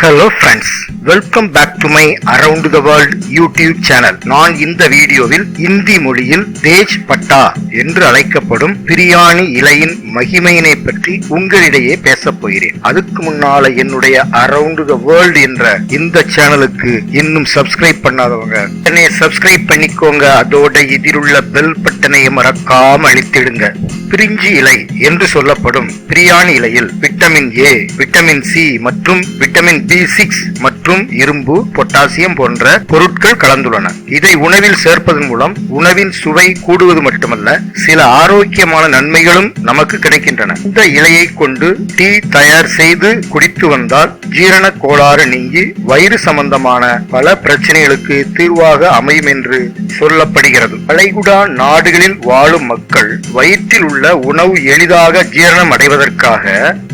Hello friends, welcome back to my Around the World YouTube channel. நான் இந்த வீடியோவில் இந்தி மொழியில் தேஜ் பட்டா என்று அழைக்கப்படும் பிரியாணி இலையின் மகிமையினை பற்றி உங்களிடையே பேசப் போகிறேன். அதுக்கு முன்னால என்னுடைய Around the World என்ற இந்த சேனலுக்கு இன்னும் சப்ஸ்கிரைப் பண்ணாதவங்க உடனே சப்ஸ்கிரைப் பண்ணிக்கோங்க. அதோட இதிலுள்ள பெல் பட்டனை மறக்காம அழுத்திடுங்க. பிரிஞ்சி இலை என்று சொல்லப்படும் பிரியாணி இலையில் விட்டமின் ஏ, விட்டமின் சி மற்றும் விட்டமின் B6 மற்றும் இரும்பு, பொட்டாசியம் போன்ற பொருட்கள் கலந்துள்ளன. இதை உணவில் சேர்ப்பதன் மூலம் உணவின் சுவை கூடுவது மட்டுமல்ல, சில ஆரோக்கியமான நன்மைகளும் நமக்கு கிடைக்கின்றன. இந்த இலையை கொண்டு டீ தயார் செய்து குடித்து வந்தால் ஜீரண கோளாறு நீங்கி வயிறு சம்பந்தமான பல பிரச்சனைகளுக்கு தீர்வாக அமையும் என்று சொல்லப்படுகிறது. வளைகுடா நாடுகளில் வாழும் மக்கள் வயிற்றில் உள்ள உணவு எளிதாக ஜீரணம் அடைவதற்காக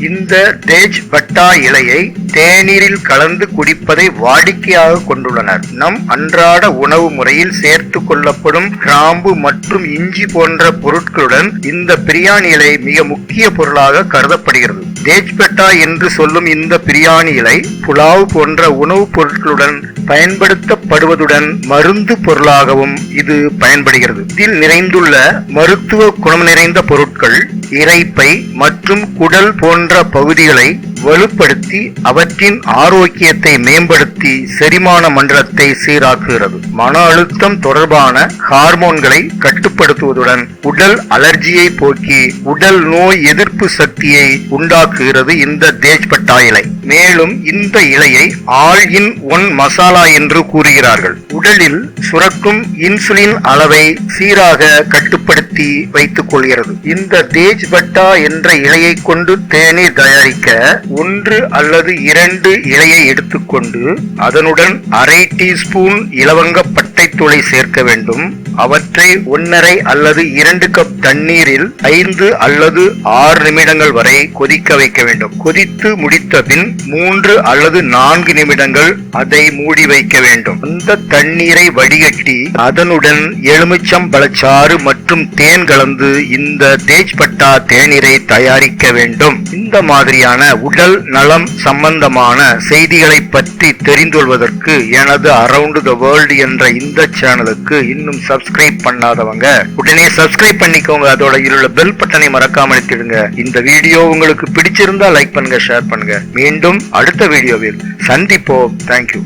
இந்த தேஜ் பட்டா இலையை தேநீரில் கலந்து குடிப்பதை வாடிக்கையாக கொண்டுள்ளனர். நம் அன்றாட உணவு முறையில் சேர்த்து கொள்ளப்படும் கிராம்பு மற்றும் இஞ்சி போன்ற பொருட்களுடன் இந்த பிரியாணி இலை மிக முக்கிய பொருளாக கருதப்படுகிறது. தேஜ் பட்டா என்று சொல்லும் இந்த பிரியாணி இலை புலாவ் போன்ற உணவுப் பொருட்களுடன் பயன்படுத்தப்படுவதுடன் மருந்து பொருளாகவும் இது பயன்படுகிறது. இதில் நிறைந்துள்ள மருத்துவ குணம் நிறைந்த பொருட்கள் இரைப்பை மற்றும் குடல் போன்ற பகுதிகளை வலுப்படுத்தி அவற்றின் ஆரோக்கியத்தை மேம்படுத்தி செரிமான மண்டலத்தை சீராக்குகிறது. மன அழுத்தம் தொடர்பான ஹார்மோன்களை கட்டுப்படுத்துவதுடன் உடல் அலர்ஜியை போக்கி உடல் நோய் எதிர்ப்பு சக்தியை உண்டாக்குகிறது இந்த தேஜ் பட்டா இலை. மேலும் இந்த இலையை ஆல் இன் ஒன் மசாலா என்று கூறுகிறார்கள். உடலில் சுரக்கும் இன்சுலின் அளவை சீராக கட்டுப்படுத்தி வைத்துக் கொள்கிறது. இந்த தேஜ் பட்டா என்ற இலையை கொண்டு தேநீர் தயாரிக்க 1 அல்லது 2 இலையை எடுத்துக்கொண்டு அதனுடன் அரை டீஸ்பூன் இலவங்க பட்டை தூளை சேர்க்க வேண்டும். அவற்றை 1.5 அல்லது 2 கப் தண்ணீரில் 5 அல்லது 6 நிமிடங்கள் வரை கொதிக்க வைக்க வேண்டும். கொதித்து முடித்த பின் 3 அல்லது 4 நிமிடங்கள் அதை மூடி வைக்க வேண்டும். அந்த தண்ணீரை வடிகட்டி அதனுடன் எலுமிச்சம்பழச்சாறு மற்றும் தேன் கலந்து இந்த தேஜ் பட்டா தேநீரை தயாரிக்க வேண்டும். இந்த மாதிரியான உடல் நலம் சம்பந்தமான செய்திகளை பற்றி தெரிந்து கொள்வதற்கு எனது அரவுண்ட் த வேர்ல்ட் என்ற இந்த சேனலுக்கு இன்னும் சப்ஸ்கிரைப் பண்ணாதவங்க உடனே சப்ஸ்கிரைப் பண்ணிக்கோங்க. அதோட இருள பெல் பட்டனை மறக்காம அழுத்திடுங்க. இந்த வீடியோ உங்களுக்கு பிடிச்சிருந்தா லைக் பண்ணுங்க, ஷேர் பண்ணுங்க. மீண்டும் அடுத்த வீடியோவில் சந்திப்போம். தேங்க்யூ.